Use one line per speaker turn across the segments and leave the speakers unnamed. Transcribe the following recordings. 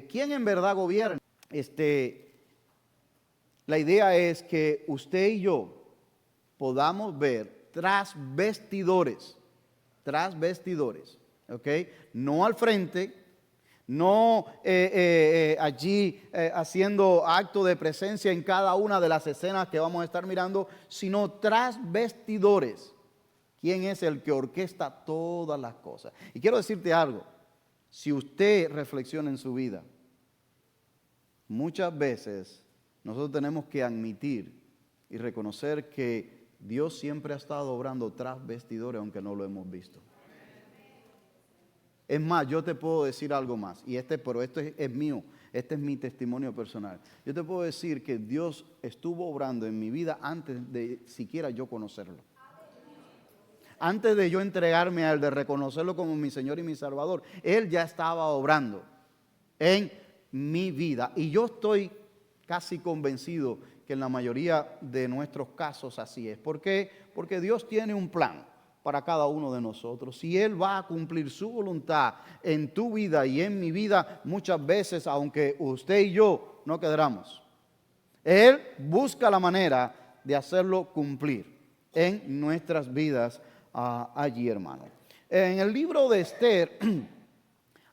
quién en verdad gobierna. La idea es que usted y yo podamos ver tras vestidores, ¿ok? No al frente, no allí haciendo acto de presencia en cada una de las escenas que vamos a estar mirando, sino tras vestidores. ¿Quién es el que orquesta todas las cosas? Y quiero decirte algo, si usted reflexiona en su vida, muchas veces nosotros tenemos que admitir y reconocer que Dios siempre ha estado obrando tras vestidores, aunque no lo hemos visto. Es más, yo te puedo decir algo más, pero esto es mío, este es mi testimonio personal. Yo te puedo decir que Dios estuvo obrando en mi vida antes de siquiera yo conocerlo. Antes de yo entregarme a Él, de reconocerlo como mi Señor y mi Salvador, Él ya estaba obrando en mi vida. Y yo estoy casi convencido que en la mayoría de nuestros casos así es. ¿Por qué? Porque Dios tiene un plan para cada uno de nosotros. Si Él va a cumplir su voluntad en tu vida y en mi vida, muchas veces, aunque usted y yo no queramos, Él busca la manera de hacerlo cumplir en nuestras vidas allí, hermano. En el libro de Esther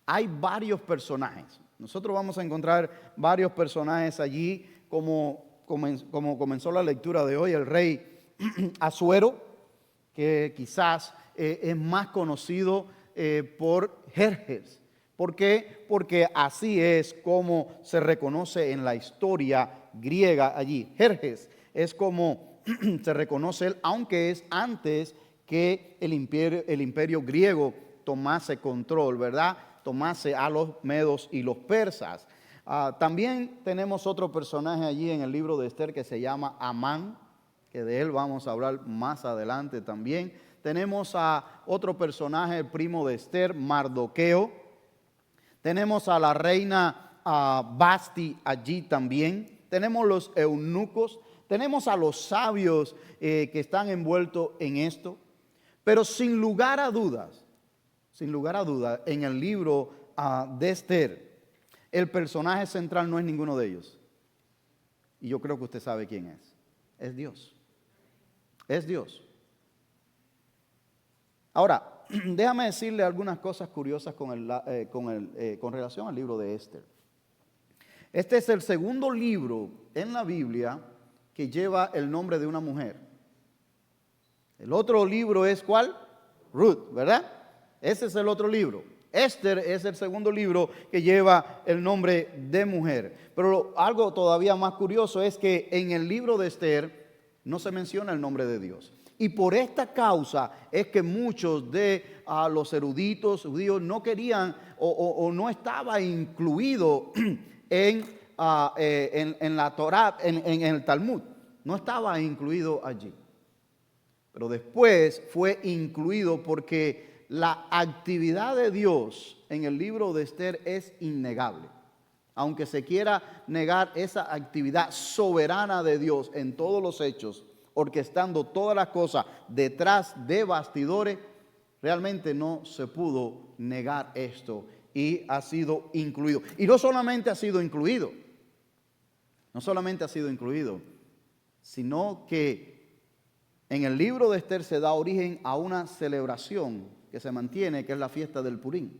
hay varios personajes. Nosotros vamos a encontrar varios personajes allí, como comenzó la lectura de hoy, el rey Asuero, que quizás es más conocido por Jerjes. ¿Por qué? Porque así es como se reconoce en la historia griega allí. Jerjes es como se reconoce él, aunque es antes que el imperio griego tomase control, ¿verdad? Tomase a los medos y los persas. También tenemos otro personaje allí en el libro de Esther que se llama Amán, que de él vamos a hablar más adelante también. Tenemos a otro personaje, el primo de Esther, Mardoqueo. Tenemos a la reina Basti allí también. Tenemos los eunucos. Tenemos a los sabios que están envueltos en esto. Pero sin lugar a dudas, en el libro de Esther, el personaje central no es ninguno de ellos. Y yo creo que usted sabe quién es. Es Dios. Es Dios. Ahora, déjame decirle algunas cosas curiosas con relación al libro de Esther. Este es el segundo libro en la Biblia que lleva el nombre de una mujer. El otro libro es ¿cuál? Ruth, ¿verdad? Ese es el otro libro. Esther es el segundo libro que lleva el nombre de mujer. Pero algo todavía más curioso es que en el libro de Esther no se menciona el nombre de Dios. Y por esta causa es que muchos de los eruditos judíos no querían o no estaba incluido en la Torá, en el Talmud. No estaba incluido allí. Pero después fue incluido porque la actividad de Dios en el libro de Esther es innegable. Aunque se quiera negar esa actividad soberana de Dios en todos los hechos, orquestando todas las cosas detrás de bastidores, realmente no se pudo negar esto y ha sido incluido. Y no solamente ha sido incluido, sino que en el libro de Esther se da origen a una celebración que se mantiene, que es la fiesta del Purim.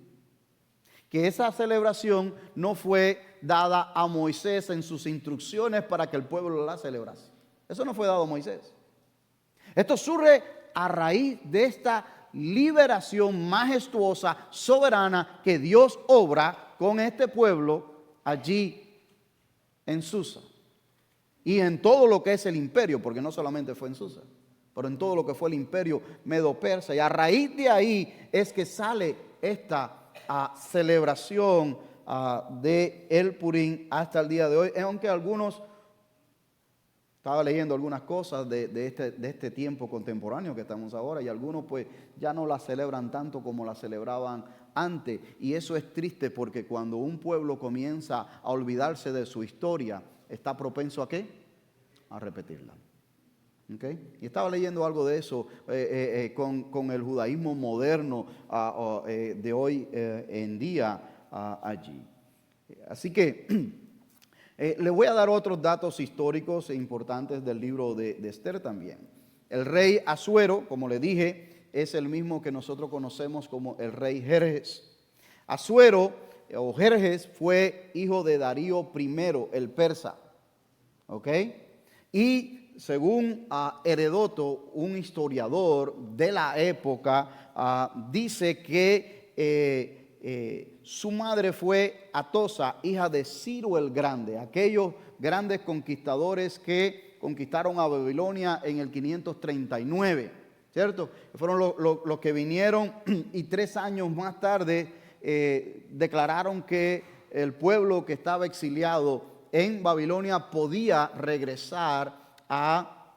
Que esa celebración no fue dada a Moisés en sus instrucciones para que el pueblo la celebrase. Eso no fue dado a Moisés. Esto surge a raíz de esta liberación majestuosa, soberana, que Dios obra con este pueblo allí en Susa. Y en todo lo que es el imperio, porque no solamente fue en Susa, pero en todo lo que fue el imperio medo-persa. Y a raíz de ahí es que sale esta celebración de el Purim hasta el día de hoy. Aunque algunos, estaba leyendo algunas cosas de este tiempo contemporáneo que estamos ahora, y algunos pues ya no la celebran tanto como la celebraban antes. Y eso es triste, porque cuando un pueblo comienza a olvidarse de su historia, está propenso ¿a qué? A repetirla. ¿Okay? Y estaba leyendo algo de eso con el judaísmo moderno de hoy en día allí. Así que le voy a dar otros datos históricos e importantes del libro de Esther también. El rey Asuero, como le dije, es el mismo que nosotros conocemos como el rey Jerjes. Asuero o Jerjes fue hijo de Darío I, el persa. ¿Ok? Y según Heródoto, un historiador de la época, dice que su madre fue Atosa, hija de Ciro el Grande, aquellos grandes conquistadores que conquistaron a Babilonia en el 539, ¿cierto? Fueron los que vinieron y 3 años más tarde declararon que el pueblo que estaba exiliado en Babilonia podía regresar a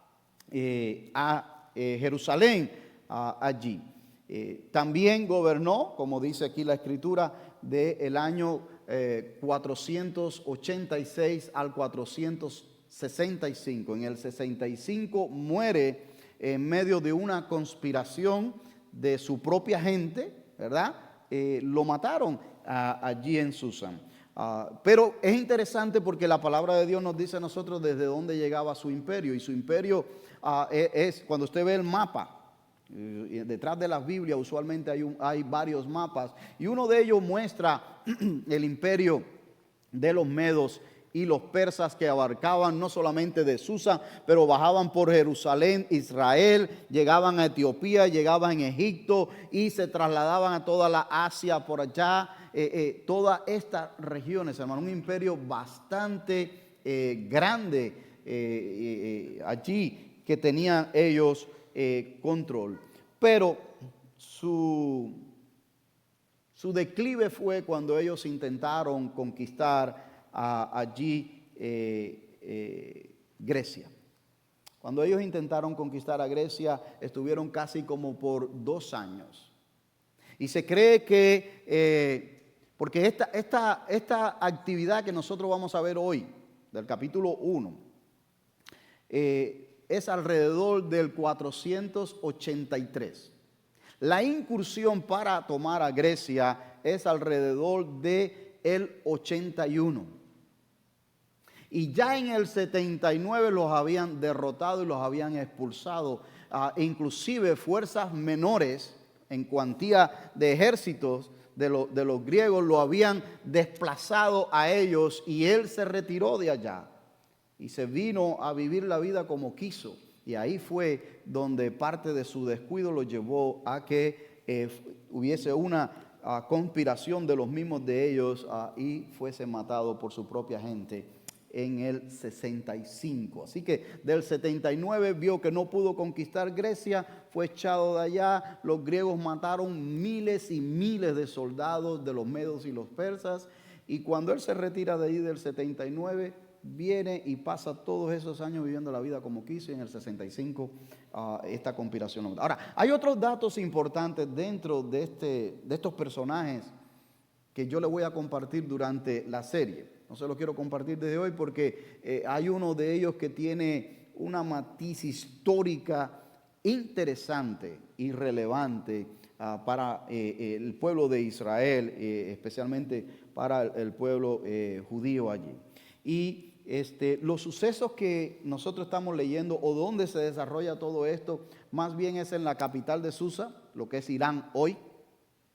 Jerusalén allí. También gobernó, como dice aquí la escritura, del año 486 al 465. En el 65 muere en medio de una conspiración de su propia gente, ¿verdad? Lo mataron allí en Susan. Pero es interesante porque la palabra de Dios nos dice a nosotros desde dónde llegaba su imperio. Y su imperio es, cuando usted ve el mapa, detrás de las Biblias usualmente hay varios mapas. Y uno de ellos muestra el imperio de los medos y los persas, que abarcaban no solamente de Susa, pero bajaban por Jerusalén, Israel, llegaban a Etiopía, llegaban a Egipto y se trasladaban a toda la Asia por allá, todas estas regiones, hermano, un imperio bastante grande allí que tenían ellos control. Pero su declive fue cuando ellos intentaron conquistar allí Grecia. Cuando ellos intentaron conquistar a Grecia, estuvieron casi como por 2 años. Y se cree que, porque esta actividad que nosotros vamos a ver hoy, del capítulo 1, es alrededor del 483. La incursión para tomar a Grecia es alrededor del 81. Y ya en el 79 los habían derrotado y los habían expulsado. Inclusive fuerzas menores en cuantía de ejércitos de los griegos lo habían desplazado a ellos, y él se retiró de allá y se vino a vivir la vida como quiso. Y ahí fue donde parte de su descuido lo llevó a que hubiese una conspiración de los mismos de ellos y fuese matado por su propia gente en el 65. Así que del 79 vio que no pudo conquistar Grecia, fue echado de allá. Los griegos mataron miles y miles de soldados de los medos y los persas, y cuando él se retira de ahí del 79, viene y pasa todos esos años viviendo la vida como quiso, y en el 65 esta conspiración. Ahora, hay otros datos importantes dentro de estos personajes que yo le voy a compartir durante la serie. No se lo quiero compartir desde hoy porque hay uno de ellos que tiene una matiz histórica interesante y relevante para el pueblo de Israel, especialmente para el pueblo judío allí. Y los sucesos que nosotros estamos leyendo, o donde se desarrolla todo esto, más bien es en la capital de Susa, lo que es Irán hoy,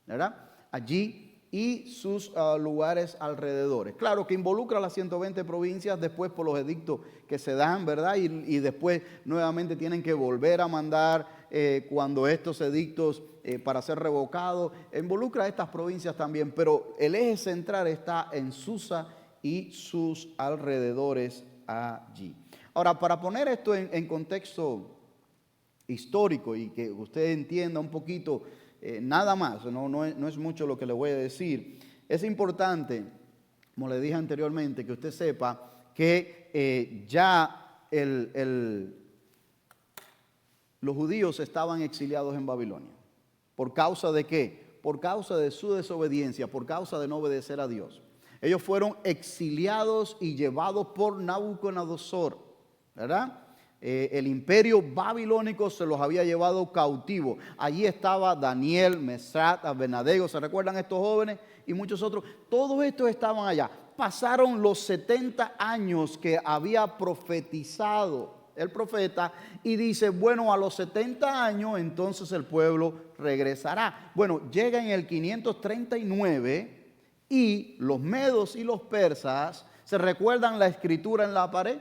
¿verdad? Allí, y sus lugares alrededores. Claro que involucra a las 120 provincias después por los edictos que se dan, ¿verdad? Y después nuevamente tienen que volver a mandar cuando estos edictos para ser revocados. Involucra a estas provincias también, pero el eje central está en Susa y sus alrededores allí. Ahora, para poner esto en contexto histórico y que usted entienda un poquito, nada más, no es mucho lo que le voy a decir. Es importante, como le dije anteriormente, que usted sepa que ya los judíos estaban exiliados en Babilonia. ¿Por causa de qué? Por causa de su desobediencia, por causa de no obedecer a Dios. Ellos fueron exiliados y llevados por Nabucodonosor, ¿verdad? El imperio babilónico se los había llevado cautivos. Allí estaba Daniel, Mesach, Abednego, ¿se recuerdan estos jóvenes? Y muchos otros. Todos estos estaban allá. pasaron los 70 años que había profetizado el profeta y dice, bueno, a los 70 años entonces el pueblo regresará. Bueno, llega en el 539 y los medos y los persas, ¿se recuerdan la escritura en la pared?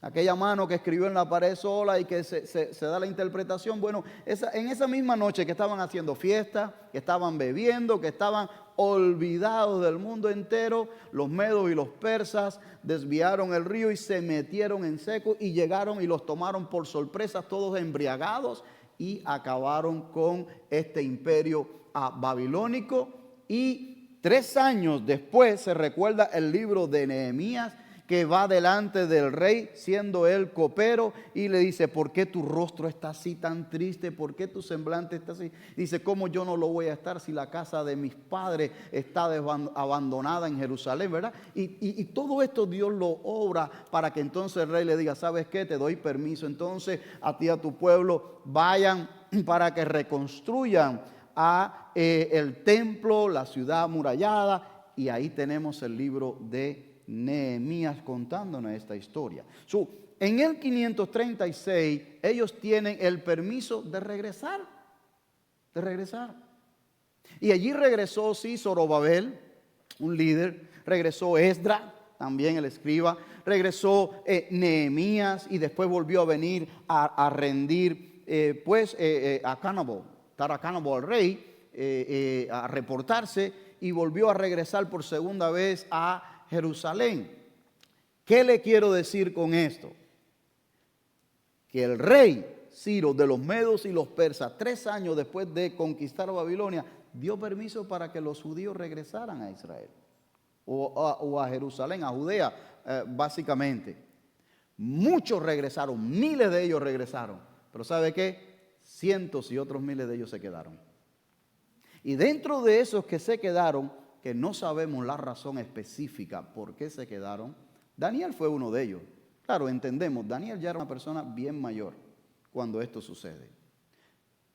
Aquella mano que escribió en la pared sola y que se da la interpretación. Bueno, en esa misma noche que estaban haciendo fiesta, que estaban bebiendo, que estaban olvidados del mundo entero, los medos y los persas desviaron el río y se metieron en seco y llegaron y los tomaron por sorpresa, todos embriagados, y acabaron con este imperio babilónico. Y 3 años después se recuerda el libro de Nehemías, que va delante del rey siendo él copero y le dice, ¿por qué tu rostro está así tan triste? ¿Por qué tu semblante está así? Dice, ¿cómo yo no lo voy a estar si la casa de mis padres está abandonada en Jerusalén, verdad? Y todo esto Dios lo obra para que entonces el rey le diga, ¿sabes qué? Te doy permiso entonces a ti y a tu pueblo, vayan para que reconstruyan el templo, la ciudad amurallada, y ahí tenemos el libro de Nehemías contándonos esta historia. En el 536 ellos tienen el permiso de regresar. Y allí regresó, sí, Zorobabel, un líder, regresó Esdras, también el escriba, regresó Nehemías y después volvió a venir a rendir a Canabo, al rey, a reportarse, y volvió a regresar por segunda vez a Jerusalén. ¿Qué le quiero decir con esto? Que el rey Ciro de los medos y los persas, 3 años después de conquistar a Babilonia, dio permiso para que los judíos regresaran a Israel o a Jerusalén, a Judea, básicamente. Muchos regresaron, miles de ellos regresaron, pero ¿sabe qué? Cientos y otros miles de ellos se quedaron. Y dentro de esos que se quedaron, que no sabemos la razón específica por qué se quedaron, Daniel fue uno de ellos. Claro, entendemos, Daniel ya era una persona bien mayor cuando esto sucede.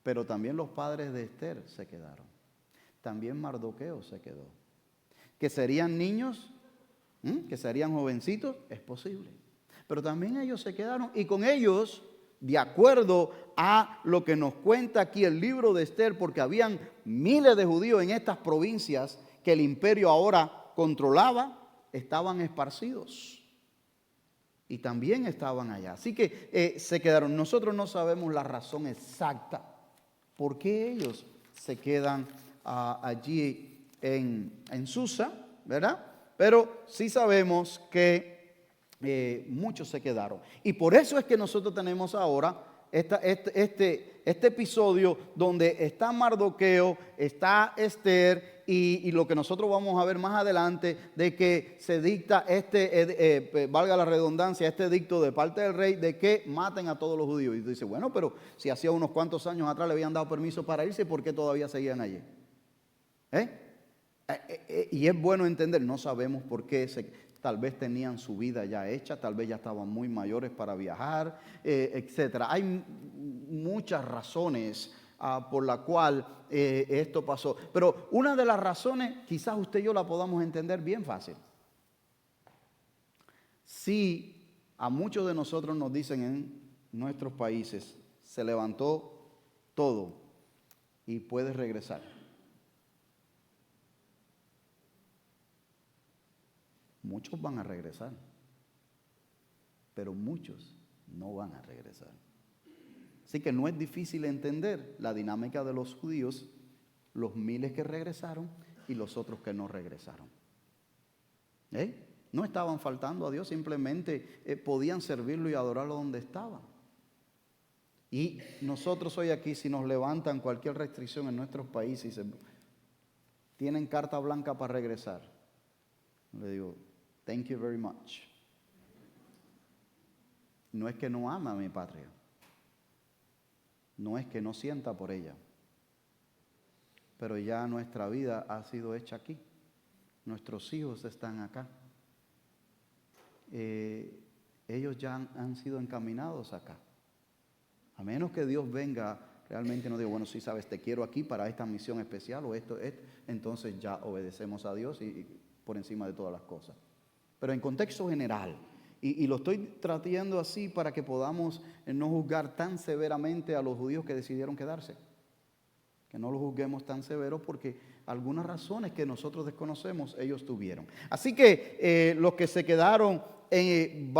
Pero también los padres de Esther se quedaron. También Mardoqueo se quedó. Que serían niños, que serían jovencitos, es posible. Pero también ellos se quedaron y con ellos, de acuerdo a lo que nos cuenta aquí el libro de Esther, porque habían miles de judíos en estas provincias que el imperio ahora controlaba, estaban esparcidos. Y también estaban allá. Así que se quedaron. Nosotros no sabemos la razón exacta por qué ellos se quedan allí en Susa, ¿verdad? Pero sí sabemos que muchos se quedaron. Y por eso es que nosotros tenemos ahora este episodio donde está Mardoqueo, está Esther y lo que nosotros vamos a ver más adelante de que se dicta valga la redundancia, este edicto de parte del rey de que maten a todos los judíos. Y tú dices, bueno, pero si hacía unos cuantos años atrás le habían dado permiso para irse, ¿por qué todavía seguían allí? Y es bueno entender, no sabemos por qué tal vez tenían su vida ya hecha, tal vez ya estaban muy mayores para viajar, etcétera. Hay muchas razones por la cual esto pasó. Pero una de las razones, quizás usted y yo la podamos entender bien fácil. Si a muchos de nosotros nos dicen en nuestros países, se levantó todo y puedes regresar. Muchos van a regresar, pero muchos no van a regresar. Así que no es difícil entender la dinámica de los judíos, los miles que regresaron y los otros que no regresaron. No estaban faltando a Dios, simplemente podían servirlo y adorarlo donde estaban. Y nosotros hoy aquí, si nos levantan cualquier restricción en nuestros países y tienen carta blanca para regresar, le digo, thank you very much. No es que no ama a mi patria. No es que no sienta por ella. Pero ya nuestra vida ha sido hecha aquí. Nuestros hijos están acá. Ellos ya han sido encaminados acá. A menos que Dios venga realmente y nos diga, bueno, sí sabes, te quiero aquí para esta misión especial o esto, entonces ya obedecemos a Dios y por encima de todas las cosas. Pero en contexto general, y lo estoy tratando así para que podamos no juzgar tan severamente a los judíos que decidieron quedarse. Que no los juzguemos tan severos porque algunas razones que nosotros desconocemos ellos tuvieron. Así que los que se quedaron en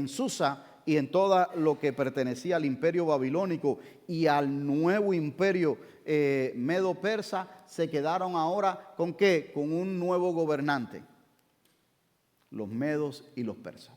Susa y en todo lo que pertenecía al imperio babilónico y al nuevo imperio medo-persa, se quedaron ahora ¿con qué? Con un nuevo gobernante, los medos y los persas.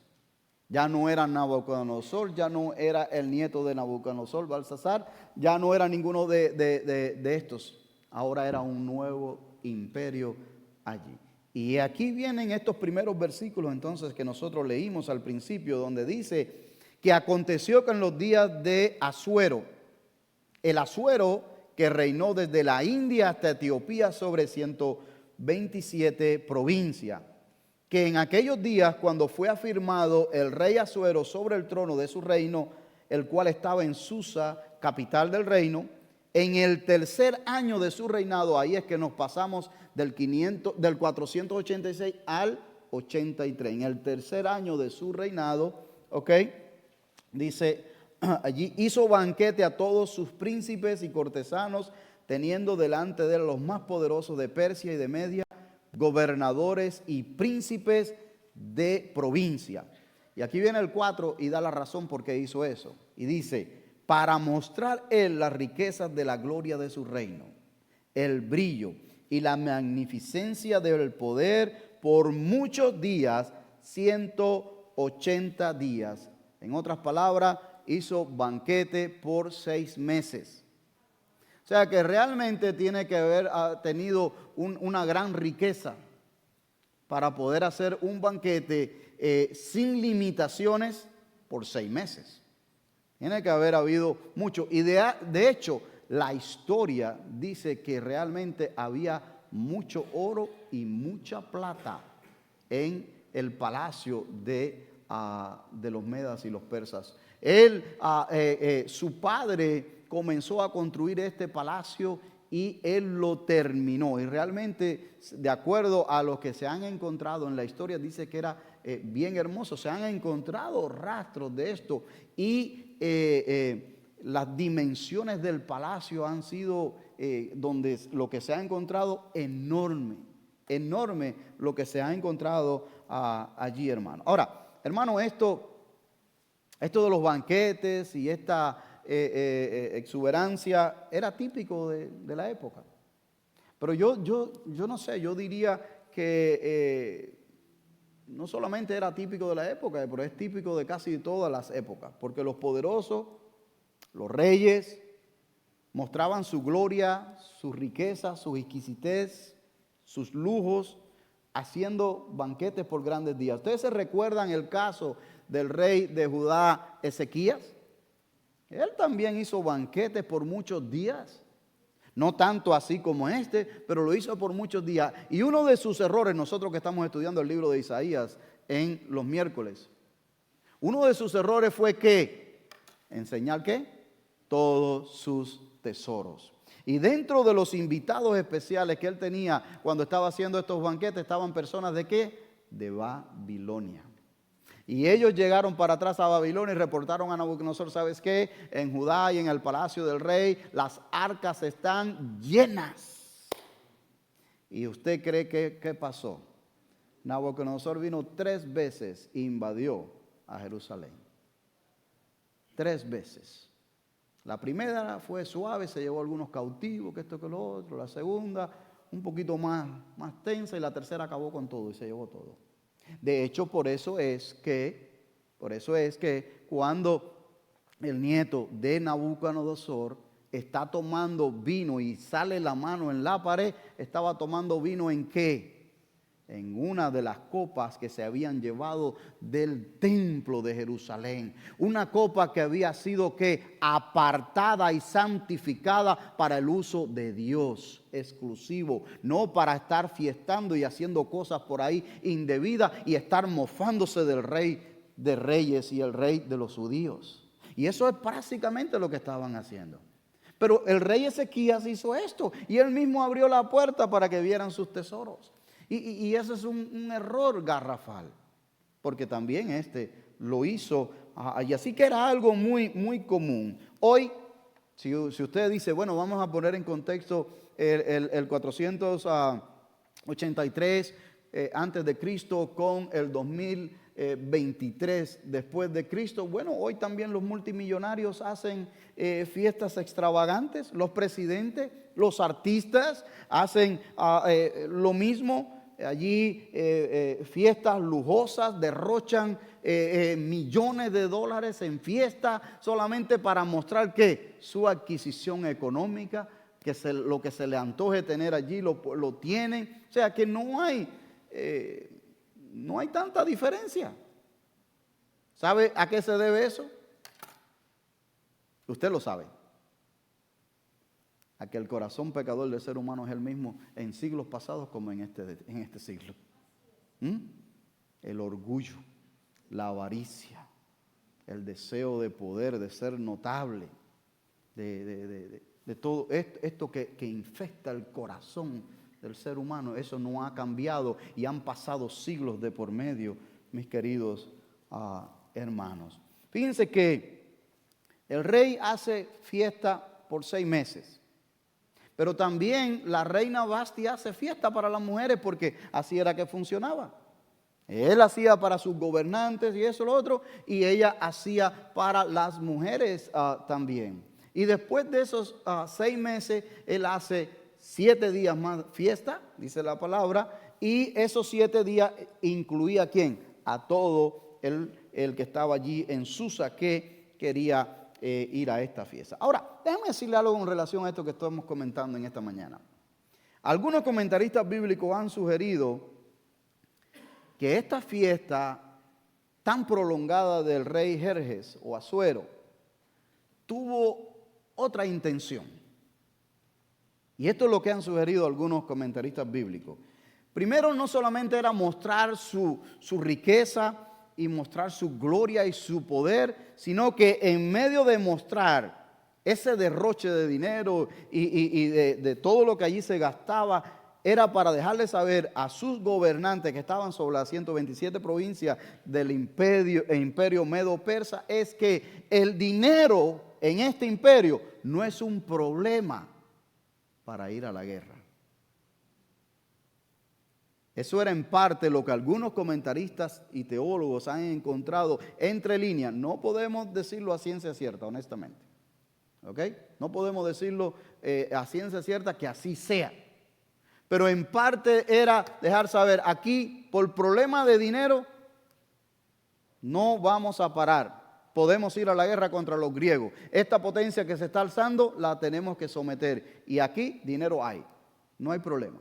Ya no era Nabucodonosor, ya no era el nieto de Nabucodonosor, Balsasar, ya no era ninguno de estos. Ahora era un nuevo imperio allí. Y aquí vienen estos primeros versículos entonces que nosotros leímos al principio, donde dice que aconteció que en los días de Asuero, el Asuero que reinó desde la India hasta Etiopía sobre 127 provincias, que en aquellos días cuando fue afirmado el rey Asuero sobre el trono de su reino, el cual estaba en Susa, capital del reino, en el tercer año de su reinado, ahí es que nos pasamos del 486 al 83, en el tercer año de su reinado, ¿ok? Dice, allí hizo banquete a todos sus príncipes y cortesanos, teniendo delante de él los más poderosos de Persia y de Media, gobernadores y príncipes de provincia. Y aquí viene el 4 y da la razón por qué hizo eso. Y dice, para mostrar él las riquezas de la gloria de su reino, el brillo y la magnificencia del poder por muchos días, 180 días. En otras palabras, hizo banquete por 6 meses. O sea que realmente tiene que haber tenido una gran riqueza para poder hacer un banquete sin limitaciones por 6 meses. Tiene que haber habido mucho. Y de hecho, la historia dice que realmente había mucho oro y mucha plata en el palacio de los medas y los persas. Su padre comenzó a construir este palacio y él lo terminó. Y realmente, de acuerdo a lo que se han encontrado en la historia, dice que era bien hermoso. Se han encontrado rastros de esto y las dimensiones del palacio han sido, donde lo que se ha encontrado, enorme lo que se ha encontrado allí, hermano. Ahora, hermano, esto de los banquetes y esta exuberancia era típico de la época. Pero yo no sé, yo diría que no solamente era típico de la época, pero es típico de casi todas las épocas, porque los poderosos, los reyes, mostraban su gloria, su riqueza, su exquisitez, sus lujos, haciendo banquetes por grandes días. ¿Ustedes se recuerdan el caso del rey de Judá, Ezequías? Él también hizo banquetes por muchos días. No tanto así como este, pero lo hizo por muchos días. Y uno de sus errores, nosotros que estamos estudiando el libro de Isaías en los miércoles, uno de sus errores fue que enseñar ¿qué? Todos sus tesoros. Y dentro de los invitados especiales que él tenía cuando estaba haciendo estos banquetes, estaban personas ¿de qué? De Babilonia. Y ellos llegaron para atrás a Babilonia y reportaron a Nabucodonosor, ¿sabes qué? En Judá y en el palacio del rey, las arcas están llenas. ¿Y usted cree que qué pasó? Nabucodonosor vino 3 veces e invadió a Jerusalén. 3 veces. La primera fue suave, se llevó algunos cautivos, que esto, que lo otro. La segunda, un poquito más tensa, y la tercera acabó con todo y se llevó todo. De hecho, por eso es que cuando el nieto de Nabucodonosor está tomando vino y sale la mano en la pared, estaba tomando vino ¿en qué? En una de las copas que se habían llevado del templo de Jerusalén. Una copa que había sido ¿qué? Apartada y santificada para el uso de Dios exclusivo. No para estar fiestando y haciendo cosas por ahí indebidas y estar mofándose del rey de reyes y el rey de los judíos. Y eso es básicamente lo que estaban haciendo. Pero el rey Ezequías hizo esto y él mismo abrió la puerta para que vieran sus tesoros. Y ese es un error garrafal, porque también lo hizo allí. Así que era algo muy, muy común. Hoy, si usted dice, bueno, vamos a poner en contexto el 483 antes de Cristo con el 2023 después de Cristo. Bueno, hoy también los multimillonarios hacen fiestas extravagantes, los presidentes, los artistas hacen lo mismo. Allí fiestas lujosas, derrochan millones de dólares en fiesta solamente para mostrar que su adquisición económica, que lo que se le antoje tener allí lo tienen. O sea que no hay tanta diferencia. ¿Sabe a qué se debe eso? Usted lo sabe. A que el corazón pecador del ser humano es el mismo en siglos pasados como en este siglo. El orgullo, la avaricia, el deseo de poder, de ser notable, de todo esto que infecta el corazón del ser humano, eso no ha cambiado y han pasado siglos de por medio, mis queridos hermanos. Fíjense que el rey hace fiesta por 6 meses. Pero también la reina Vasti hace fiesta para las mujeres porque así era que funcionaba. Él hacía para sus gobernantes y eso, lo otro, y ella hacía para las mujeres también. Y después de esos 6 meses, él hace 7 días más fiesta, dice la palabra, y esos 7 días incluía ¿a quién? A todo el que estaba allí en Susa que quería ir a esta fiesta. Ahora, déjame decirle algo en relación a esto que estamos comentando en esta mañana. Algunos comentaristas bíblicos han sugerido que esta fiesta tan prolongada del rey Jerjes o Asuero tuvo otra intención. Y esto es lo que han sugerido algunos comentaristas bíblicos. Primero, no solamente era mostrar su riqueza y mostrar su gloria y su poder, sino que en medio de mostrar ese derroche de dinero y de todo lo que allí se gastaba, era para dejarle saber a sus gobernantes que estaban sobre las 127 provincias del imperio medo-persa, es que el dinero en este imperio no es un problema para ir a la guerra. Eso era en parte lo que algunos comentaristas y teólogos han encontrado entre líneas. No podemos decirlo a ciencia cierta, honestamente. ¿Ok? No podemos decirlo a ciencia cierta que así sea. Pero en parte era dejar saber, aquí por problema de dinero no vamos a parar. Podemos ir a la guerra contra los griegos. Esta potencia que se está alzando la tenemos que someter. Y aquí dinero hay. No hay problema.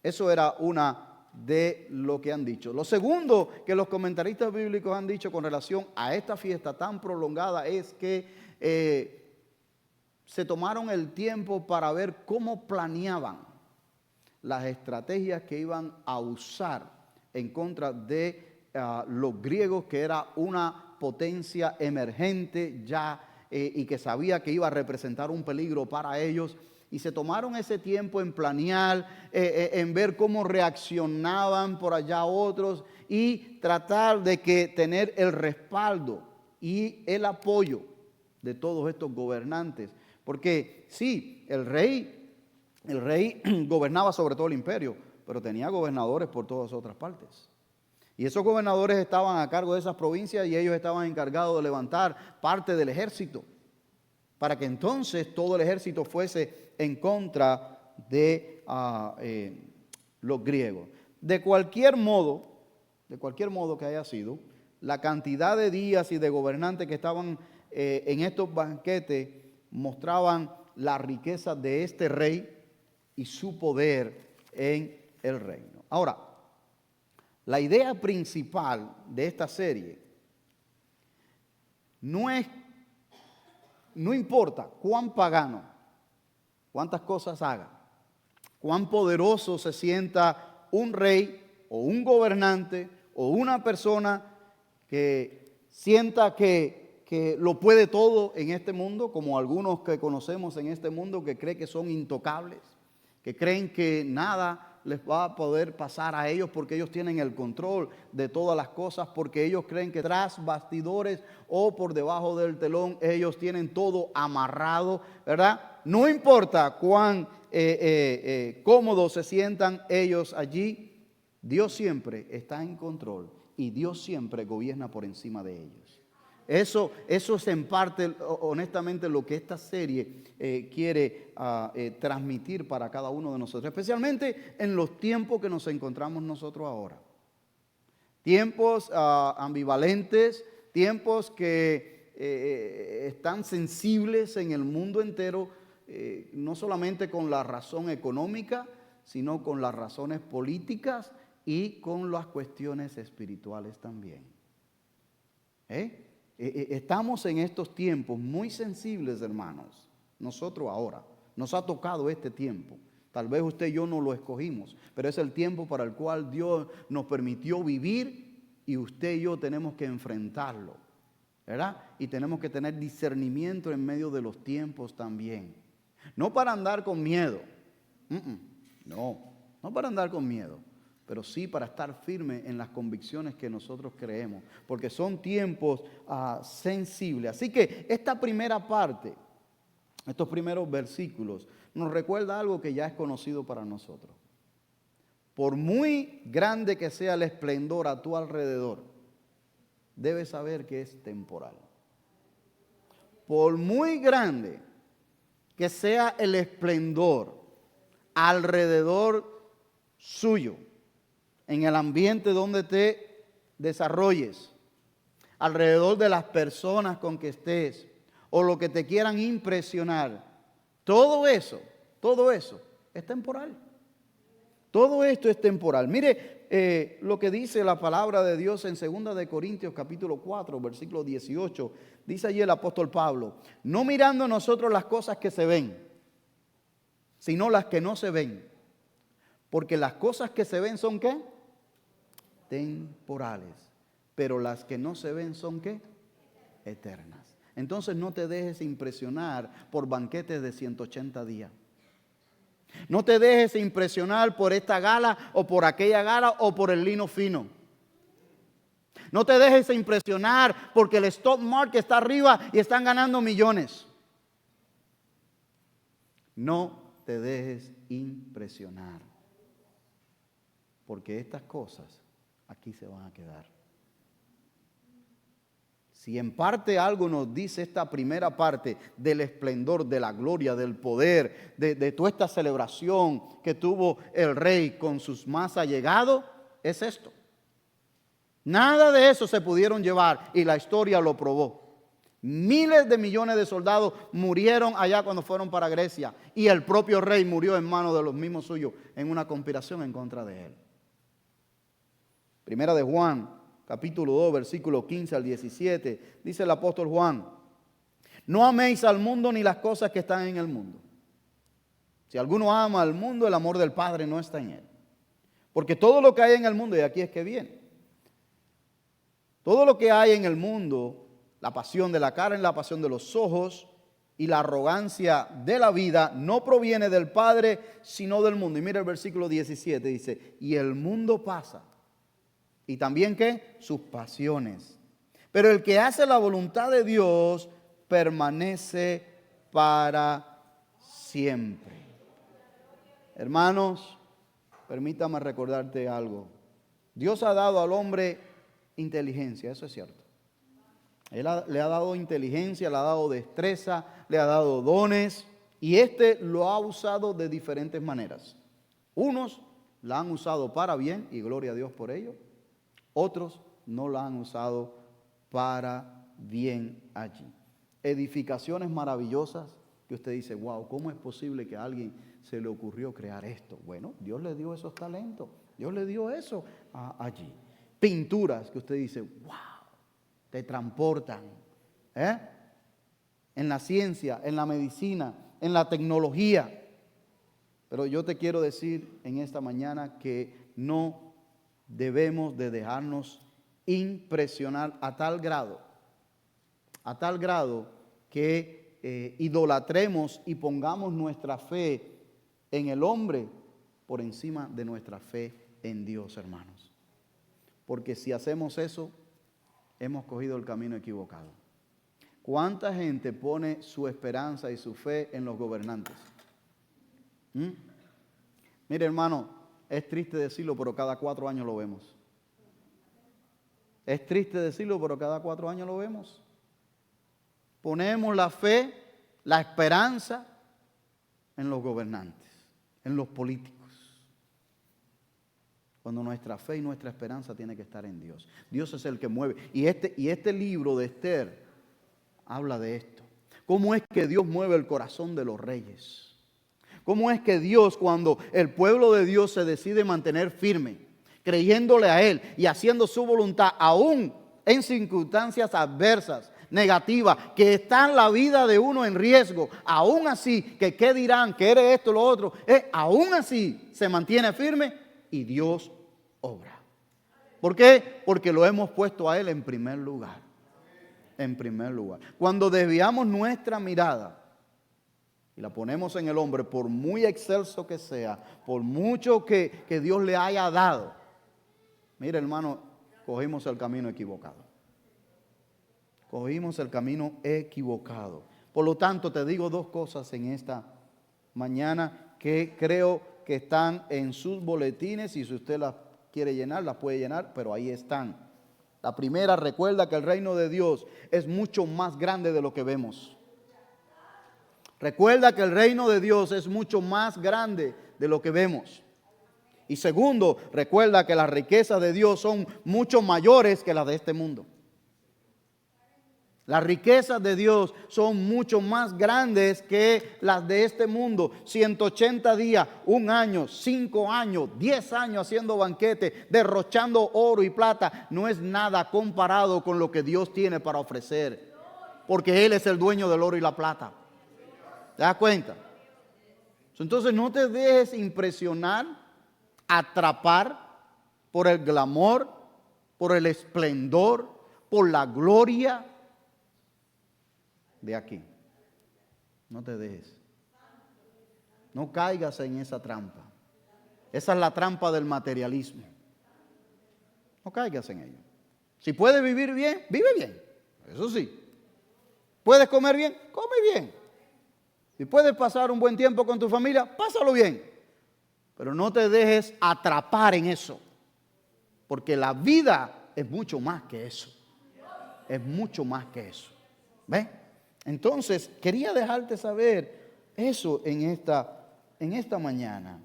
Eso era una de lo que han dicho. Lo segundo que los comentaristas bíblicos han dicho con relación a esta fiesta tan prolongada es que se tomaron el tiempo para ver cómo planeaban las estrategias que iban a usar en contra de los griegos, que era una potencia emergente ya y que sabía que iba a representar un peligro para ellos. Y se tomaron ese tiempo en planear, en ver cómo reaccionaban por allá otros y tratar de tener el respaldo y el apoyo de todos estos gobernantes. Porque sí, el rey gobernaba sobre todo el imperio, pero tenía gobernadores por todas otras partes. Y esos gobernadores estaban a cargo de esas provincias y ellos estaban encargados de levantar parte del ejército, para que entonces todo el ejército fuese en contra de los griegos. De cualquier modo que haya sido, la cantidad de días y de gobernantes que estaban en estos banquetes mostraban la riqueza de este rey y su poder en el reino. Ahora, la idea principal de esta serie no importa cuán pagano, cuántas cosas haga, cuán poderoso se sienta un rey o un gobernante o una persona que sienta que que lo puede todo en este mundo, como algunos que conocemos en este mundo que creen que son intocables, que creen que nada les va a poder pasar a ellos porque ellos tienen el control de todas las cosas, porque ellos creen que tras bastidores o por debajo del telón ellos tienen todo amarrado, ¿verdad? No importa cuán cómodos se sientan ellos allí, Dios siempre está en control y Dios siempre gobierna por encima de ellos. Eso es en parte, honestamente, lo que esta serie quiere transmitir para cada uno de nosotros, especialmente en los tiempos que nos encontramos nosotros ahora. Tiempos ambivalentes, tiempos que están sensibles en el mundo entero, no solamente con la razón económica, sino con las razones políticas y con las cuestiones espirituales también. Estamos en estos tiempos muy sensibles, hermanos. Nosotros ahora, nos ha tocado este tiempo. Tal vez usted y yo no lo escogimos, pero es el tiempo para el cual Dios nos permitió vivir y usted y yo tenemos que enfrentarlo, ¿verdad? Y tenemos que tener discernimiento en medio de los tiempos también. No para andar con miedo, no para andar con miedo, pero sí para estar firme en las convicciones que nosotros creemos, porque son tiempos sensibles. Así que esta primera parte, estos primeros versículos, nos recuerda algo que ya es conocido para nosotros. Por muy grande que sea el esplendor a tu alrededor, debes saber que es temporal. Por muy grande que sea el esplendor alrededor suyo, en el ambiente donde te desarrolles, alrededor de las personas con que estés, o lo que te quieran impresionar, todo eso es temporal. Todo esto es temporal. Mire lo que dice la palabra de Dios en 2 de Corintios capítulo 4, versículo 18. Dice allí el apóstol Pablo: no mirando nosotros las cosas que se ven, sino las que no se ven. Porque las cosas que se ven son ¿qué? Temporales. Pero las que no se ven son ¿qué? Eternas. Entonces no te dejes impresionar por banquetes de 180 días. No te dejes impresionar por esta gala o por aquella gala o por el lino fino. No te dejes impresionar porque el stock market está arriba y están ganando millones. No te dejes impresionar, porque estas cosas aquí se van a quedar. Si en parte algo nos dice esta primera parte del esplendor, de la gloria, del poder, de toda esta celebración que tuvo el rey con sus más allegados, es esto. Nada de eso se pudieron llevar y la historia lo probó. Miles de millones de soldados murieron allá cuando fueron para Grecia y el propio rey murió en manos de los mismos suyos en una conspiración en contra de él. Primera de Juan, capítulo 2, versículo 15 al 17, dice el apóstol Juan: no améis al mundo ni las cosas que están en el mundo. Si alguno ama al mundo, el amor del Padre no está en él. Porque todo lo que hay en el mundo, y aquí es que viene, todo lo que hay en el mundo, la pasión de la carne, la pasión de los ojos y la arrogancia de la vida, no proviene del Padre, sino del mundo. Y mira el versículo 17, dice: y el mundo pasa. Y también ¿qué? Sus pasiones. Pero el que hace la voluntad de Dios permanece para siempre. Hermanos, permítame recordarte algo. Dios ha dado al hombre inteligencia, eso es cierto. Él le ha dado inteligencia, le ha dado destreza, le ha dado dones, y lo ha usado de diferentes maneras. Unos la han usado para bien, y gloria a Dios por ello. Otros no la han usado para bien allí. Edificaciones maravillosas que usted dice: wow, ¿cómo es posible que a alguien se le ocurrió crear esto? Bueno, Dios le dio esos talentos, Dios le dio eso allí. Pinturas que usted dice: wow, te transportan. En la ciencia, en la medicina, en la tecnología. Pero yo te quiero decir en esta mañana que no debemos de dejarnos impresionar a tal grado a tal grado que idolatremos y pongamos nuestra fe en el hombre por encima de nuestra fe en Dios, hermanos. Porque si hacemos eso, hemos cogido el camino equivocado. ¿Cuánta gente pone su esperanza y su fe en los gobernantes? Mire, hermano, es triste decirlo, pero cada 4 años lo vemos. Es triste decirlo, pero cada 4 años lo vemos. Ponemos la fe, la esperanza en los gobernantes, en los políticos. Cuando nuestra fe y nuestra esperanza tiene que estar en Dios. Dios es el que mueve. Y este libro de Esther habla de esto. ¿Cómo es que Dios mueve el corazón de los reyes? ¿Cómo es que Dios, cuando el pueblo de Dios se decide mantener firme, creyéndole a Él y haciendo su voluntad, aún en circunstancias adversas, negativas, que están la vida de uno en riesgo, aún así, que qué dirán, que eres esto, lo otro, aún así se mantiene firme y Dios obra? ¿Por qué? Porque lo hemos puesto a Él en primer lugar. En primer lugar. Cuando desviamos nuestra mirada y la ponemos en el hombre, por muy excelso que sea, por mucho que Dios le haya dado, mire, hermano, cogimos el camino equivocado. Cogimos el camino equivocado. Por lo tanto, te digo 2 cosas en esta mañana que creo que están en sus boletines, y si usted las quiere llenar, las puede llenar, pero ahí están. La primera, recuerda que el reino de Dios es mucho más grande de lo que vemos. Recuerda que el reino de Dios es mucho más grande de lo que vemos. Y segundo, recuerda que las riquezas de Dios son mucho mayores que las de este mundo. Las riquezas de Dios son mucho más grandes que las de este mundo. 180 días, 1 año, 5 años, 10 años haciendo banquete, derrochando oro y plata, no es nada comparado con lo que Dios tiene para ofrecer. Porque Él es el dueño del oro y la plata. ¿Te das cuenta? Entonces no te dejes impresionar, atrapar por el glamour, por el esplendor, por la gloria de aquí. No te dejes. No caigas en esa trampa. Esa es la trampa del materialismo. No caigas en ello. Si puedes vivir bien, vive bien. Eso sí. ¿Puedes comer bien? Come bien. Si puedes pasar un buen tiempo con tu familia, pásalo bien. Pero no te dejes atrapar en eso. Porque la vida es mucho más que eso. Es mucho más que eso. ¿Ves? Entonces, quería dejarte saber eso en esta mañana.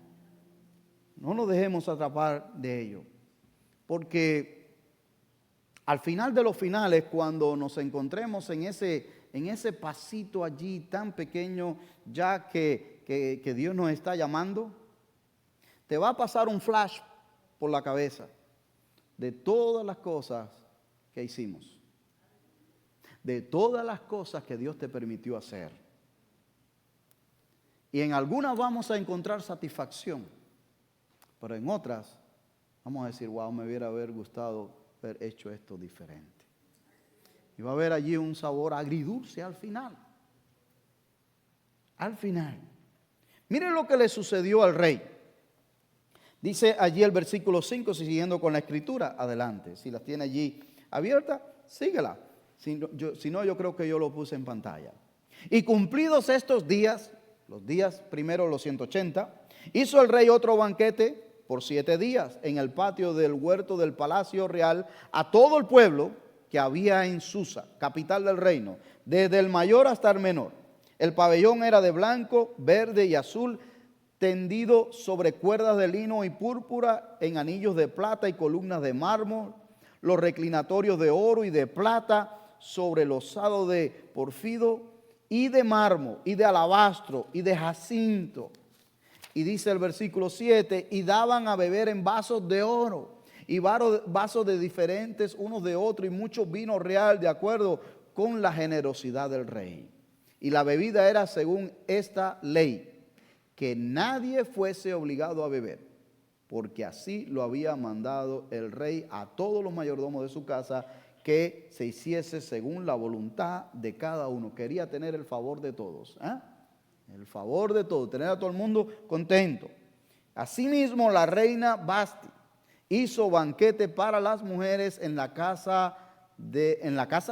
No nos dejemos atrapar de ello. Porque al final de los finales, cuando nos encontremos en ese pasito allí tan pequeño, ya que Dios nos está llamando, te va a pasar un flash por la cabeza de todas las cosas que hicimos. De todas las cosas que Dios te permitió hacer. Y en algunas vamos a encontrar satisfacción, pero en otras vamos a decir, wow, me hubiera gustado haber hecho esto diferente. Y va a haber allí un sabor agridulce al final. Al final. Miren lo que le sucedió al rey. Dice allí el versículo 5, siguiendo con la escritura, adelante. Si las tiene allí abiertas, síguela. Si no, yo creo que yo lo puse en pantalla. Y cumplidos estos días, los días primero los 180, hizo el rey otro banquete por 7 días en el patio del huerto del palacio real a todo el pueblo que había en Susa, capital del reino, desde el mayor hasta el menor. El pabellón era de blanco, verde y azul, tendido sobre cuerdas de lino y púrpura en anillos de plata y columnas de mármol, los reclinatorios de oro y de plata sobre losado de porfido y de mármol y de alabastro y de jacinto. Y dice el versículo 7, y daban a beber en vasos de oro y vasos de diferentes unos de otros y mucho vino real de acuerdo con la generosidad del rey. Y la bebida era según esta ley, que nadie fuese obligado a beber, porque así lo había mandado el rey a todos los mayordomos de su casa, que se hiciese según la voluntad de cada uno. Quería tener el favor de todos. El favor de todos, tener a todo el mundo contento. Asimismo, la reina Vasti hizo banquete para las mujeres en la casa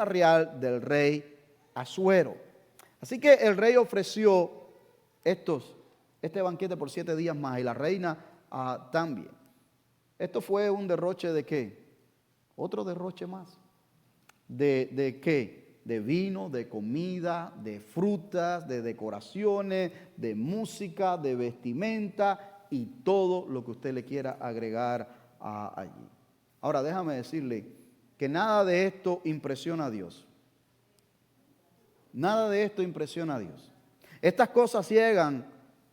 real del rey Asuero. Así que el rey ofreció este banquete por 7 días más, y la reina también. Esto fue un derroche ¿de qué? Otro derroche más. ¿De qué? De vino, de comida, de frutas, de decoraciones, de música, de vestimenta y todo lo que usted le quiera agregar allí. Ahora déjame decirle que nada de esto impresiona a Dios. Nada de esto impresiona a Dios. Estas cosas llegan,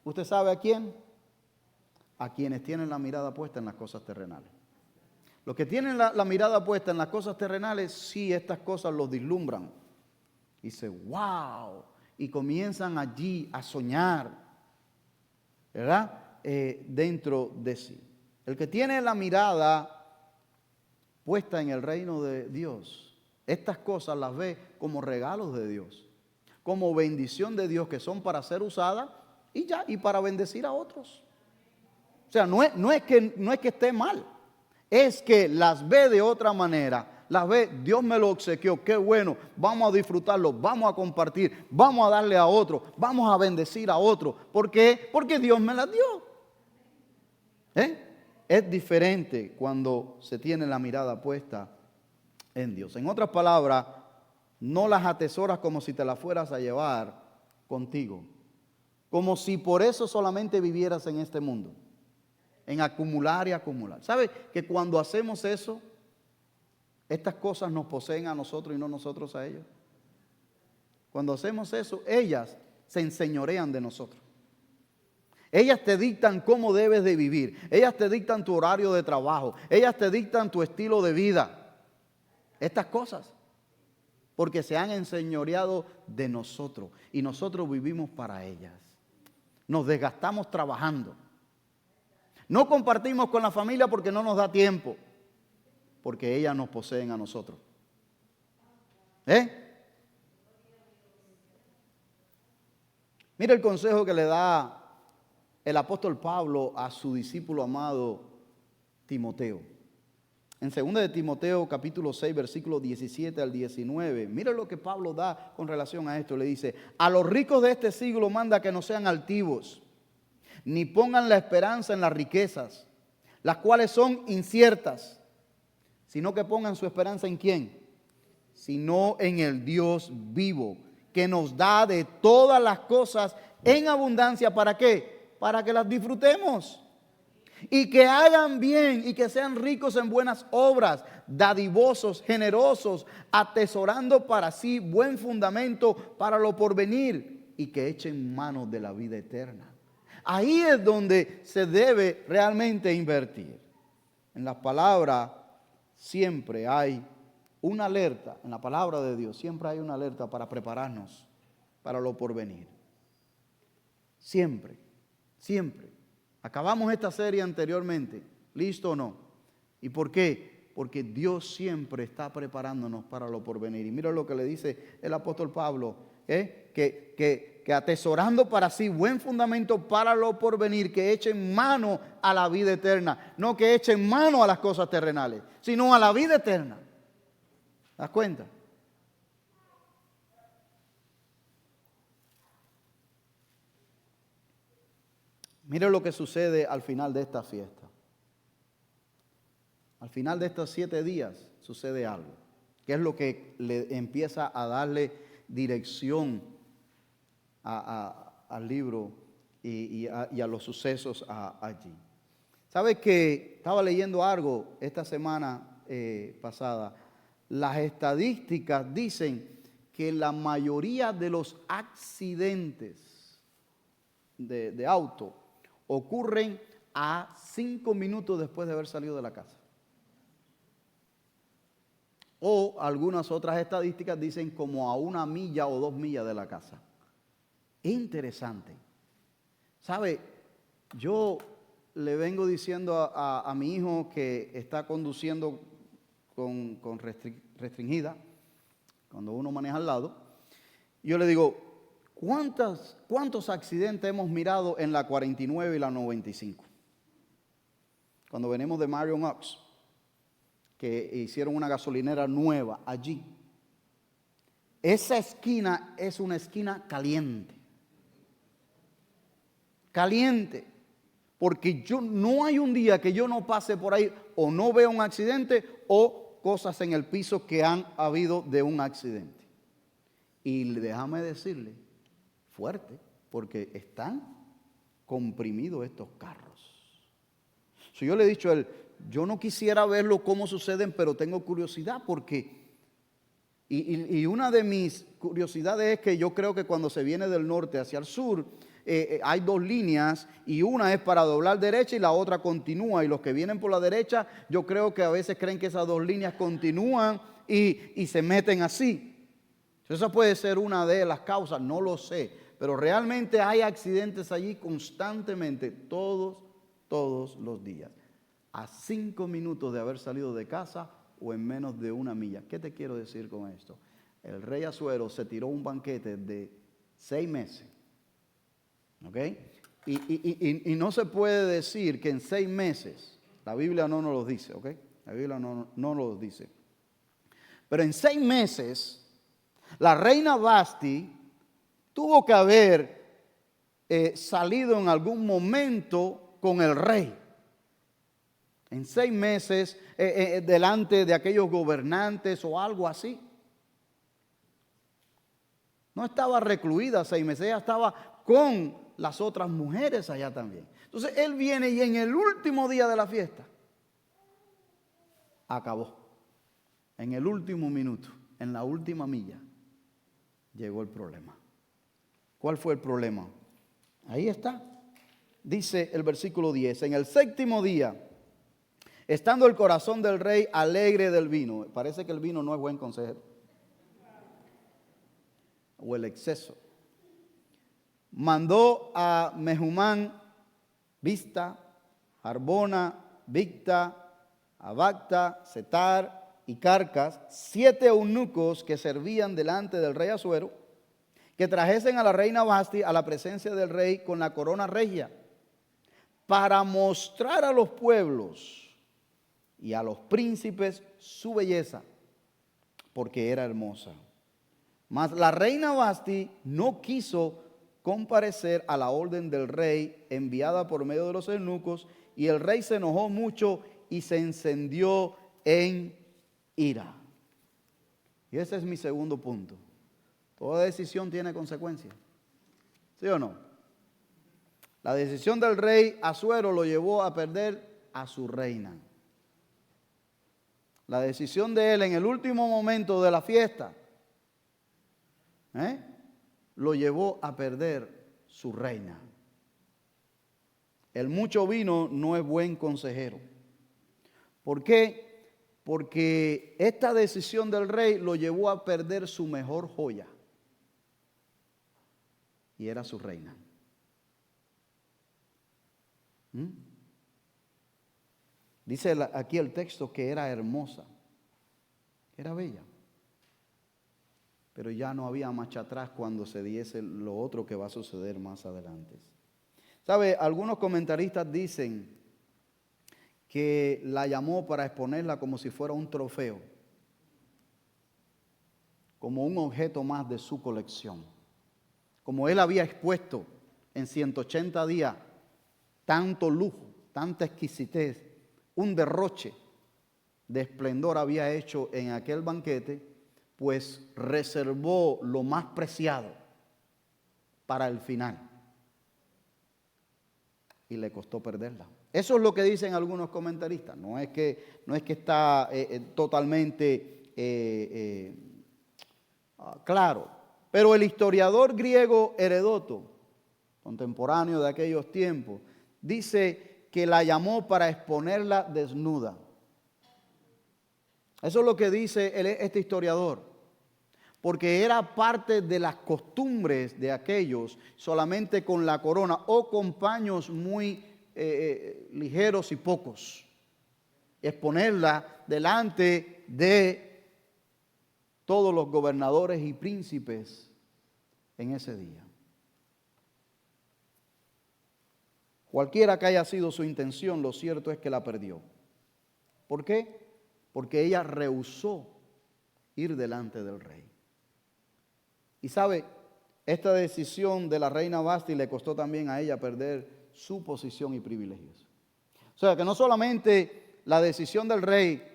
¿usted sabe a quién? A quienes tienen la mirada puesta en las cosas terrenales. Los que tienen la mirada puesta en las cosas terrenales, sí, estas cosas los deslumbran. Y dice, wow, y comienzan allí a soñar, ¿verdad? Dentro de sí. El que tiene la mirada puesta en el reino de Dios, estas cosas las ve como regalos de Dios, como bendición de Dios, que son para ser usadas y para bendecir a otros. O sea, no es que esté mal, es que las ve de otra manera. Las ve, Dios me lo obsequió, qué bueno, vamos a disfrutarlo, vamos a compartir, vamos a darle a otro, vamos a bendecir a otro. ¿Por qué? Porque Dios me las dio. Es diferente cuando se tiene la mirada puesta en Dios. En otras palabras, no las atesoras como si te las fueras a llevar contigo, como si por eso solamente vivieras en este mundo, en acumular y acumular. ¿Sabe que cuando hacemos eso, estas cosas nos poseen a nosotros y no nosotros a ellos? Cuando hacemos eso, ellas se enseñorean de nosotros. Ellas te dictan cómo debes de vivir. Ellas te dictan tu horario de trabajo. Ellas te dictan tu estilo de vida. Estas cosas. Porque se han enseñoreado de nosotros. Y nosotros vivimos para ellas. Nos desgastamos trabajando. No compartimos con la familia porque no nos da tiempo. Porque ellas nos poseen a nosotros. Mira el consejo que le da el apóstol Pablo a su discípulo amado Timoteo. En 2 de Timoteo capítulo 6 versículo 17 al 19. Mira lo que Pablo da con relación a esto. Le dice, a los ricos de este siglo manda que no sean altivos, ni pongan la esperanza en las riquezas, las cuales son inciertas, sino que pongan su esperanza en ¿quién? Sino en el Dios vivo, que nos da de todas las cosas en abundancia. ¿Para qué? Para que las disfrutemos y que hagan bien y que sean ricos en buenas obras, dadivosos, generosos, atesorando para sí buen fundamento para lo porvenir, y que echen mano de la vida eterna. Ahí es donde se debe realmente invertir. En la palabra siempre hay una alerta, en la palabra de Dios siempre hay una alerta para prepararnos para lo porvenir. Siempre. Siempre. Acabamos esta serie anteriormente. ¿Listo o no? ¿Y por qué? Porque Dios siempre está preparándonos para lo porvenir. Y mira lo que le dice el apóstol Pablo, que atesorando para sí buen fundamento para lo porvenir, que echen mano a la vida eterna. No que echen mano a las cosas terrenales, sino a la vida eterna. ¿Das cuenta? Mire lo que sucede al final de esta fiesta. Al final de estos 7 días sucede algo, que es lo que le empieza a darle dirección al libro y a los sucesos allí. ¿Sabe que estaba leyendo algo esta semana pasada? Las estadísticas dicen que la mayoría de los accidentes de auto ocurren a 5 minutos después de haber salido de la casa. O algunas otras estadísticas dicen como a 1 milla o 2 millas de la casa. Interesante. ¿Sabe? Yo le vengo diciendo a mi hijo que está conduciendo restringida, cuando uno maneja al lado. Yo le digo, ¿cuántos accidentes hemos mirado en la 49 y la 95? Cuando venimos de Marion Oaks, que hicieron una gasolinera nueva allí. Esa esquina es una esquina caliente. Caliente. Porque no hay un día que yo no pase por ahí o no vea un accidente o cosas en el piso que han habido de un accidente. Y déjame decirle, fuerte, porque están comprimidos estos carros. So, yo le he dicho a él, yo no quisiera verlo cómo suceden, pero tengo curiosidad porque... Y una de mis curiosidades es que yo creo que cuando se viene del norte hacia el sur, hay dos líneas y una es para doblar derecha y la otra continúa. Y los que vienen por la derecha, yo creo que a veces creen que esas dos líneas continúan y se meten así. Esa puede ser una de las causas, no lo sé. Pero realmente hay accidentes allí constantemente, todos los días. A 5 minutos de haber salido de casa o en menos de 1 milla. ¿Qué te quiero decir con esto? El rey Asuero se tiró un banquete de 6 meses. ¿Ok? Y no se puede decir que en 6 meses, la Biblia no nos lo dice, ¿ok? La Biblia no nos lo dice. Pero en 6 meses, la reina Vasti tuvo que haber salido en algún momento con el rey. En 6 meses, delante de aquellos gobernantes o algo así. No estaba recluida 6 meses, ella estaba con las otras mujeres allá también. Entonces él viene y en el último día de la fiesta, acabó. En el último minuto, en la última milla, llegó el problema. ¿Cuál fue el problema? Ahí está. Dice el versículo 10, en el 7º día, estando el corazón del rey alegre del vino. Parece que el vino no es buen consejero. O el exceso. Mandó a Mehumán, Bizta, Harbona, Bigta, Abagta, Setar y Carcas, 7 eunucos que servían delante del rey Asuero, que trajesen a la reina Vasti a la presencia del rey con la corona regia, para mostrar a los pueblos y a los príncipes su belleza, porque era hermosa. Mas la reina Vasti no quiso comparecer a la orden del rey enviada por medio de los eunucos, y el rey se enojó mucho y se encendió en ira. Y ese es mi segundo punto. Toda decisión tiene consecuencias. ¿Sí o no? La decisión del rey Asuero lo llevó a perder a su reina. La decisión de él en el último momento de la fiesta lo llevó a perder su reina. El mucho vino no es buen consejero. ¿Por qué? Porque esta decisión del rey lo llevó a perder su mejor joya. Y era su reina. Dice aquí el texto que era hermosa, era bella, pero ya no había marcha atrás cuando se diese lo otro que va a suceder más adelante. ¿Sabe? Algunos comentaristas dicen que la llamó para exponerla como si fuera un trofeo, como un objeto más de su colección. Como él había expuesto en 180 días tanto lujo, tanta exquisitez, un derroche de esplendor había hecho en aquel banquete, pues reservó lo más preciado para el final. Y le costó perderla. Eso es lo que dicen algunos comentaristas. No es que está totalmente claro. Pero el historiador griego Heródoto, contemporáneo de aquellos tiempos, dice que la llamó para exponerla desnuda. Eso es lo que dice este historiador. Porque era parte de las costumbres de aquellos, solamente con la corona o con paños muy ligeros y pocos. Exponerla delante de todos los gobernadores y príncipes en ese día. Cualquiera que haya sido su intención, lo cierto es que la perdió. ¿Por qué? Porque ella rehusó ir delante del rey. Y sabe, esta decisión de la reina Vasti le costó también a ella perder su posición y privilegios. O sea que no solamente la decisión del rey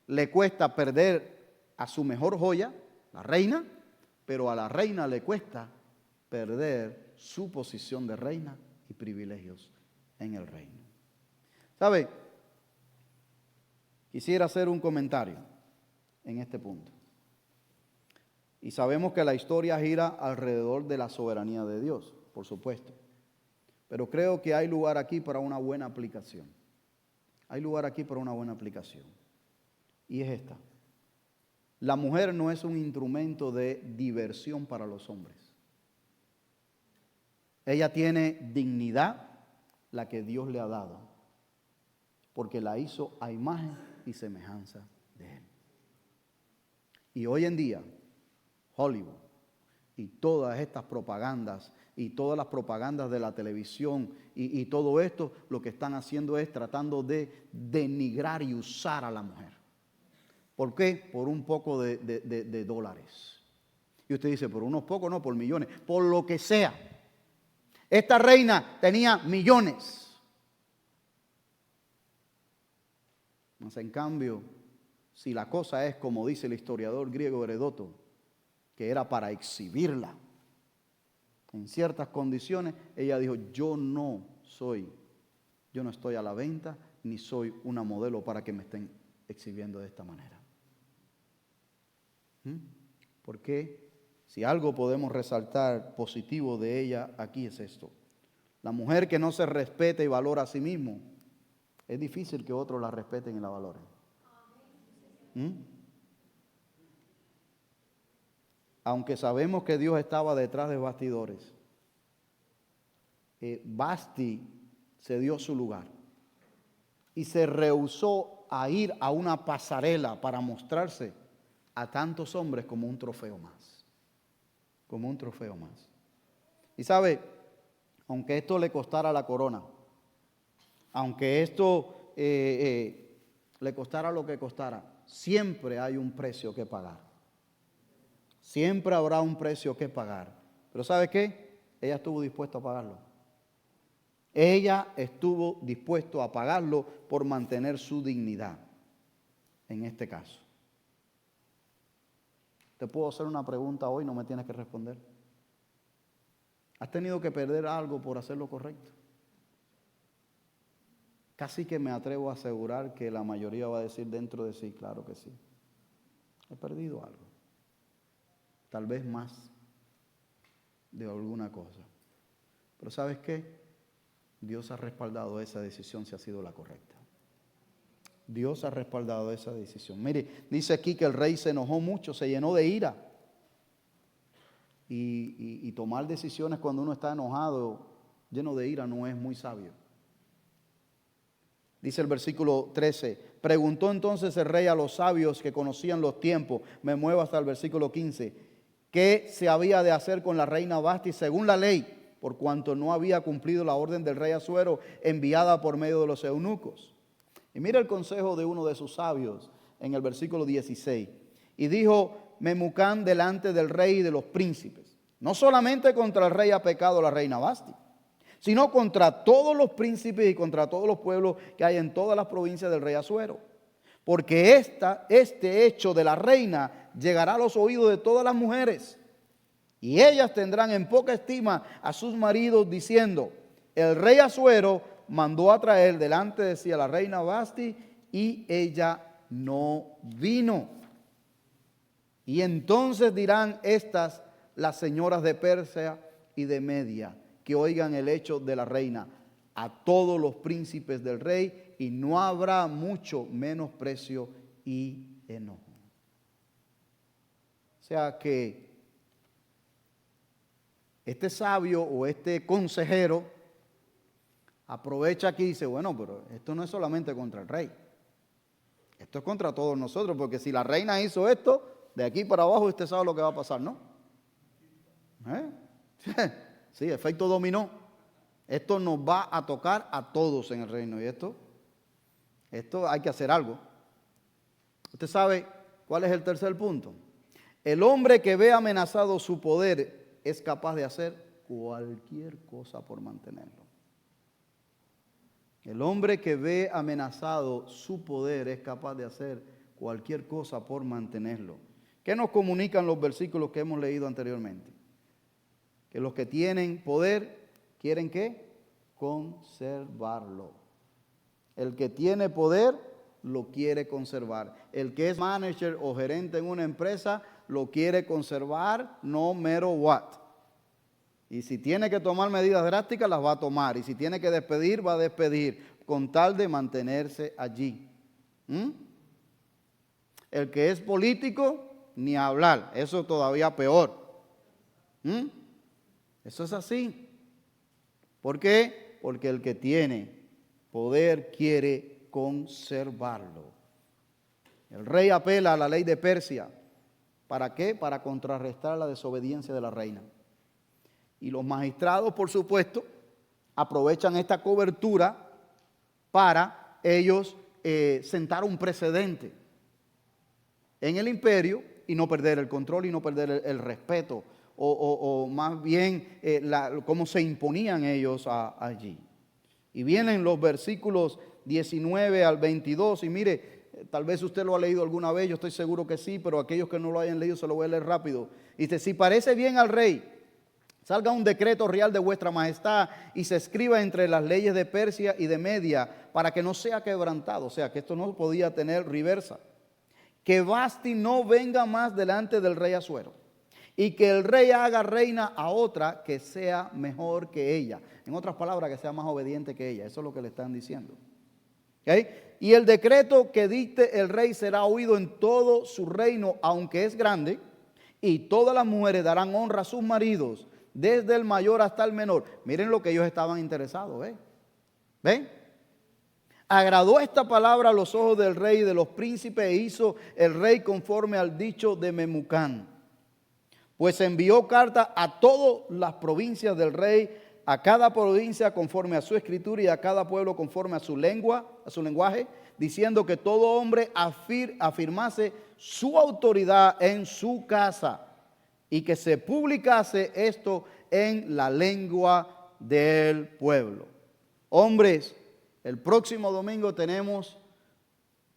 le cuesta perder a su mejor joya, la reina, pero a la reina le cuesta perder su posición de reina y privilegios en el reino. ¿Sabe? Quisiera hacer un comentario en este punto. Y sabemos que la historia gira alrededor de la soberanía de Dios, por supuesto. Pero creo que hay lugar aquí para una buena aplicación. Hay lugar aquí para una buena aplicación. Y es esta. La mujer no es un instrumento de diversión para los hombres. Ella tiene dignidad, la que Dios le ha dado, porque la hizo a imagen y semejanza de Él. Y hoy en día, Hollywood y todas estas propagandas y todas las propagandas de la televisión y todo esto, lo que están haciendo es tratando de denigrar y usar a la mujer. ¿Por qué? Por un poco de dólares. Y usted dice, por unos pocos, no, por millones, por lo que sea. Esta reina tenía millones. Mas en cambio, si la cosa es como dice el historiador griego Heródoto, que era para exhibirla en ciertas condiciones, ella dijo, yo no estoy a la venta, ni soy una modelo para que me estén exhibiendo de esta manera. Porque si algo podemos resaltar positivo de ella aquí es esto. La mujer que no se respeta y valora a sí mismo, es difícil que otros la respeten y la valoren. Aunque sabemos que Dios estaba detrás de bastidores, Vasti se dio su lugar y se rehusó a ir a una pasarela para mostrarse a tantos hombres como un trofeo más. Como un trofeo más. Y sabe, aunque esto le costara la corona, aunque esto le costara lo que costara, siempre hay un precio que pagar. Siempre habrá un precio que pagar. Pero ¿sabe qué? Ella estuvo dispuesta a pagarlo. Ella estuvo dispuesta a pagarlo por mantener su dignidad, en este caso. Te puedo hacer una pregunta hoy, no me tienes que responder. ¿Has tenido que perder algo por hacer lo correcto? Casi que me atrevo a asegurar que la mayoría va a decir dentro de sí, claro que sí. He perdido algo. Tal vez más de alguna cosa. Pero ¿sabes qué? Dios ha respaldado esa decisión si ha sido la correcta. Dios ha respaldado esa decisión. Mire, dice aquí que el rey se enojó mucho, se llenó de ira. Y tomar decisiones cuando uno está enojado, lleno de ira, no es muy sabio. Dice el versículo 13, preguntó entonces el rey a los sabios que conocían los tiempos, me muevo hasta el versículo 15, ¿qué se había de hacer con la reina Vasti según la ley? Por cuanto no había cumplido la orden del rey Asuero enviada por medio de los eunucos. Y mira el consejo de uno de sus sabios en el versículo 16. Y dijo Memucán delante del rey y de los príncipes, no solamente contra el rey ha pecado la reina Vasti, sino contra todos los príncipes y contra todos los pueblos que hay en todas las provincias del rey Asuero. Porque este hecho de la reina llegará a los oídos de todas las mujeres, y ellas tendrán en poca estima a sus maridos, diciendo, el rey Asuero mandó a traer delante de sí a la reina Vasti, y ella no vino. Y entonces dirán estas las señoras de Persia y de Media, que oigan el hecho de la reina, a todos los príncipes del rey, y no habrá mucho menosprecio y enojo. O sea que este sabio o este consejero aprovecha aquí y dice, bueno, pero esto no es solamente contra el rey. Esto Esto es contra todos nosotros, porque si la reina hizo esto, de aquí para abajo usted sabe lo que va a pasar, ¿no? Sí, efecto dominó. Esto nos va a tocar a todos en el reino. Y esto hay que hacer algo. Usted sabe cuál es el tercer punto. El hombre que ve amenazado su poder es capaz de hacer cualquier cosa por mantenerlo. El hombre que ve amenazado su poder es capaz de hacer cualquier cosa por mantenerlo. ¿Qué nos comunican los versículos que hemos leído anteriormente? Que los que tienen poder quieren ¿qué? Conservarlo. El que tiene poder lo quiere conservar. El que es manager o gerente en una empresa lo quiere conservar no matter what. Y si tiene que tomar medidas drásticas, las va a tomar. Y si tiene que despedir, va a despedir, con tal de mantenerse allí. El que es político, ni hablar. Eso todavía peor. Eso es así. ¿Por qué? Porque el que tiene poder quiere conservarlo. El rey apela a la ley de Persia. ¿Para qué? Para contrarrestar la desobediencia de la reina. Y los magistrados, por supuesto, aprovechan esta cobertura para ellos sentar un precedente en el imperio y no perder el control y no perder el respeto o más bien cómo se imponían ellos allí. Y vienen los versículos 19 al 22 y mire, tal vez usted lo ha leído alguna vez, yo estoy seguro que sí, pero aquellos que no lo hayan leído se lo voy a leer rápido. Dice, si parece bien al rey, salga un decreto real de vuestra majestad y se escriba entre las leyes de Persia y de Media para que no sea quebrantado. O sea, que esto no podía tener reversa. Que Vasti no venga más delante del rey Asuero y que el rey haga reina a otra que sea mejor que ella. En otras palabras, que sea más obediente que ella. Eso es lo que le están diciendo. ¿Okay? Y el decreto que dicte el rey será oído en todo su reino, aunque es grande, y todas las mujeres darán honra a sus maridos, desde el mayor hasta el menor. Miren lo que ellos estaban interesados, ¿ven? ¿Ven? Agradó esta palabra a los ojos del rey y de los príncipes e hizo el rey conforme al dicho de Memucán. Pues envió carta a todas las provincias del rey, a cada provincia conforme a su escritura y a cada pueblo conforme a su lengua, a su lenguaje, diciendo que todo hombre afirmase su autoridad en su casa y que se publicase esto en la lengua del pueblo. Hombres, el próximo domingo tenemos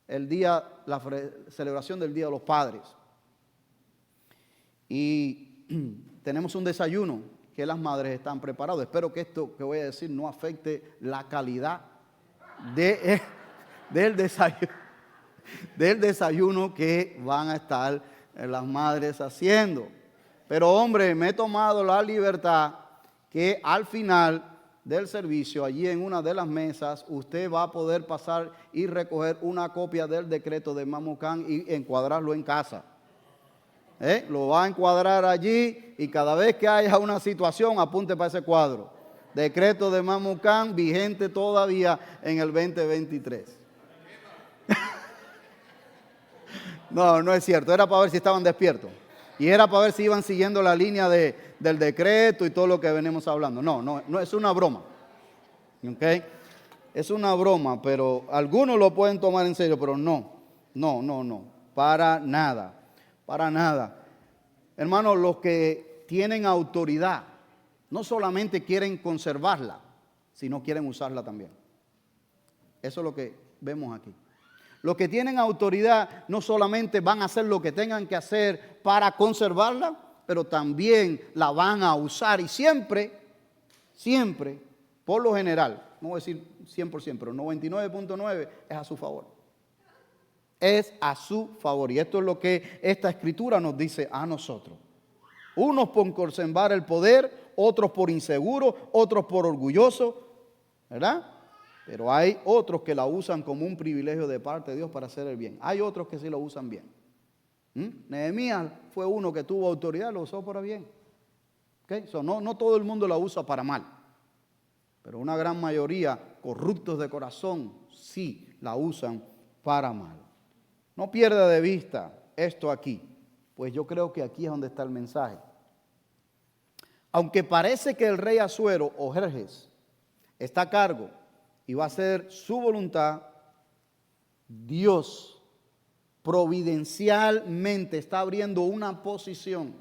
la celebración del Día de los Padres. Y tenemos un desayuno que las madres están preparadas. Espero que esto que voy a decir no afecte la calidad del desayuno que van a estar las madres haciendo. Pero hombre, me he tomado la libertad que al final del servicio, allí en una de las mesas, usted va a poder pasar y recoger una copia del decreto de Memucán y encuadrarlo en casa. Lo va a encuadrar allí y cada vez que haya una situación, apunte para ese cuadro. Decreto de Memucán vigente todavía en el 2023. No es cierto, era para ver si estaban despiertos. Y era para ver si iban siguiendo la línea del decreto y todo lo que venimos hablando. No, es una broma. ¿Okay? Es una broma, pero algunos lo pueden tomar en serio, pero no, para nada. Hermanos, los que tienen autoridad no solamente quieren conservarla, sino quieren usarla también. Eso es lo que vemos aquí. Los que tienen autoridad no solamente van a hacer lo que tengan que hacer para conservarla, pero también la van a usar y siempre, por lo general, no voy a decir 100%, pero 99.9 es a su favor. Es a su favor. Y esto es lo que esta escritura nos dice a nosotros. Unos por conservar el poder, otros por inseguros, otros por orgullosos, ¿verdad? Pero hay otros que la usan como un privilegio de parte de Dios para hacer el bien. Hay otros que sí lo usan bien. Nehemías fue uno que tuvo autoridad, lo usó para bien. ¿Okay? No todo el mundo la usa para mal. Pero una gran mayoría, corruptos de corazón, sí la usan para mal. No pierda de vista esto aquí, pues yo creo que aquí es donde está el mensaje. Aunque parece que el rey Asuero o Jerjes está a cargo y va a hacer su voluntad, Dios providencialmente está abriendo una posición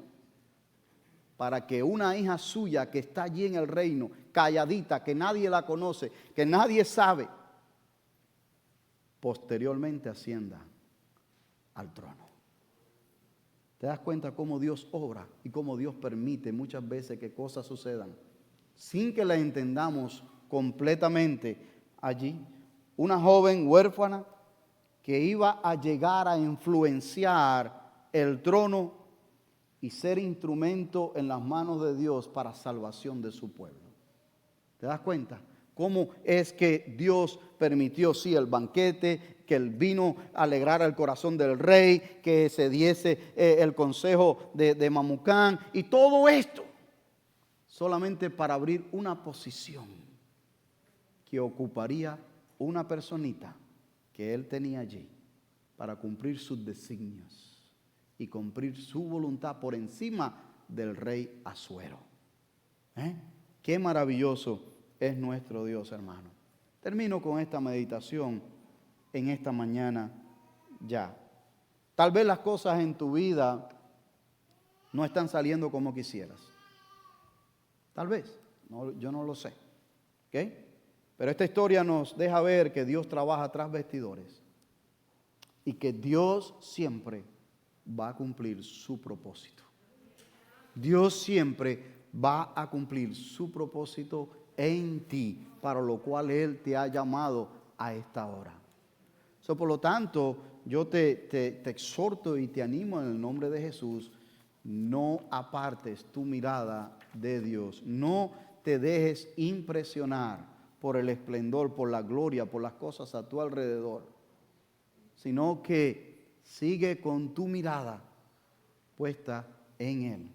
para que una hija suya que está allí en el reino, calladita, que nadie la conoce, que nadie sabe, posteriormente ascienda al trono. ¿Te das cuenta cómo Dios obra y cómo Dios permite muchas veces que cosas sucedan sin que las entendamos completamente allí? Una joven huérfana que iba a llegar a influenciar el trono y ser instrumento en las manos de Dios para salvación de su pueblo. ¿Te das cuenta? ¿Cómo es que Dios permitió, sí, el banquete, que el vino alegrara el corazón del rey, que se diese el consejo de Mamucán y todo esto solamente para abrir una posición que ocuparía una personita que él tenía allí para cumplir sus designios y cumplir su voluntad por encima del rey Asuero? Qué maravilloso es nuestro Dios, hermano. Termino con esta meditación en esta mañana ya. Tal vez las cosas en tu vida no están saliendo como quisieras. Tal vez, yo no lo sé. ¿Ok? Pero esta historia nos deja ver que Dios trabaja tras vestidores y que Dios siempre va a cumplir su propósito. Dios siempre va a cumplir su propósito en ti, para lo cual Él te ha llamado a esta hora. Por lo tanto, yo te exhorto y te animo en el nombre de Jesús, no apartes tu mirada de Dios, no te dejes impresionar por el esplendor, por la gloria, por las cosas a tu alrededor, sino que sigue con tu mirada puesta en Él,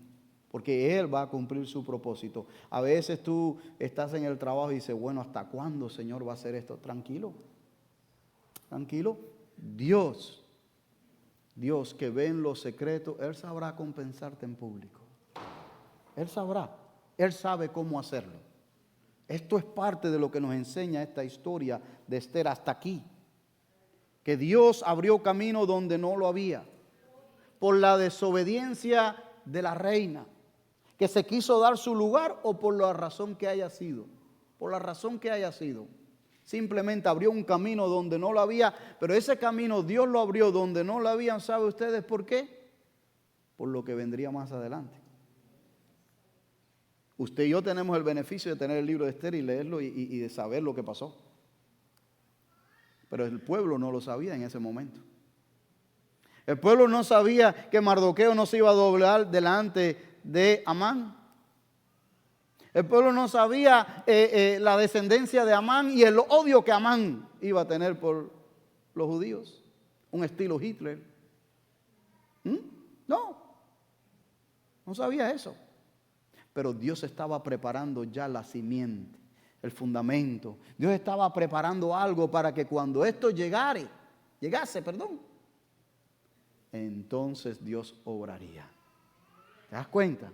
porque Él va a cumplir su propósito. A veces tú estás en el trabajo y dices, bueno, ¿hasta cuándo, Señor, va a hacer esto? Tranquilo, tranquilo. Dios que ve en lo secreto, Él sabrá compensarte en público. Él sabrá, Él sabe cómo hacerlo. Esto es parte de lo que nos enseña esta historia de Esther hasta aquí. Que Dios abrió camino donde no lo había, por la desobediencia de la reina, que se quiso dar su lugar o por la razón que haya sido. Por la razón que haya sido. Simplemente abrió un camino donde no lo había, pero ese camino Dios lo abrió donde no lo habían. ¿Sabe ustedes por qué? Por lo que vendría más adelante. Usted y yo tenemos el beneficio de tener el libro de Esther y leerlo y de saber lo que pasó. Pero el pueblo no lo sabía en ese momento. El pueblo no sabía que Mardoqueo no se iba a doblar delante de Amán. El pueblo no sabía la descendencia de Amán y el odio que Amán iba a tener por los judíos. Un estilo Hitler. No sabía eso. Pero Dios estaba preparando ya la simiente, el fundamento. Dios estaba preparando algo para que cuando esto llegase, entonces Dios obraría. ¿Te das cuenta?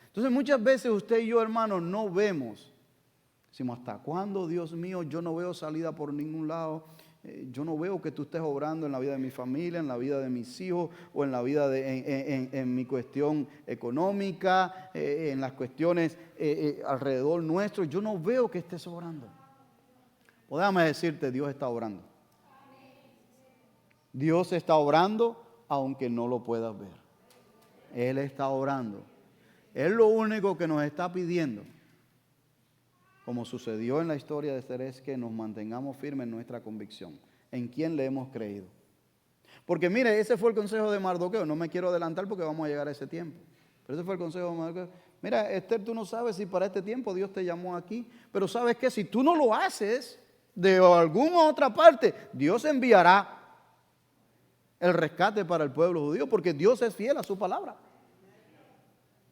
Entonces muchas veces usted y yo, hermanos, no vemos. Decimos, ¿hasta cuándo, Dios mío? Yo no veo salida por ningún lado. Yo no veo que tú estés obrando en la vida de mi familia, en la vida de mis hijos, o en la vida en mi cuestión económica, en las cuestiones alrededor nuestro. Yo no veo que estés obrando. O déjame decirte, Dios está obrando. Dios está obrando aunque no lo puedas ver. Él está obrando. Él lo único que nos está pidiendo, como sucedió en la historia de Esther, es que nos mantengamos firmes en nuestra convicción, en quién le hemos creído. Porque mire, ese fue el consejo de Mardoqueo. No me quiero adelantar porque vamos a llegar a ese tiempo. Pero ese fue el consejo de Mardoqueo. Mira, Esther, tú no sabes si para este tiempo Dios te llamó aquí, pero sabes que si tú no lo haces de alguna otra parte, Dios enviará el rescate para el pueblo judío, porque Dios es fiel a su palabra.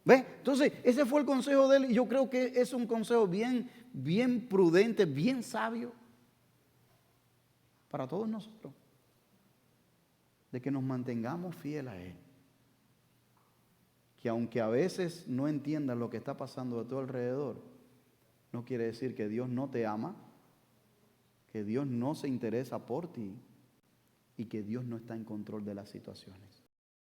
¿Ves? Entonces, ese fue el consejo de él y yo creo que es un consejo bien prudente, bien sabio para todos nosotros. de que nos mantengamos fieles a Él. Que aunque a veces no entiendas lo que está pasando a tu alrededor, no quiere decir que Dios no te ama, que Dios no se interesa por ti y que Dios no está en control de las situaciones.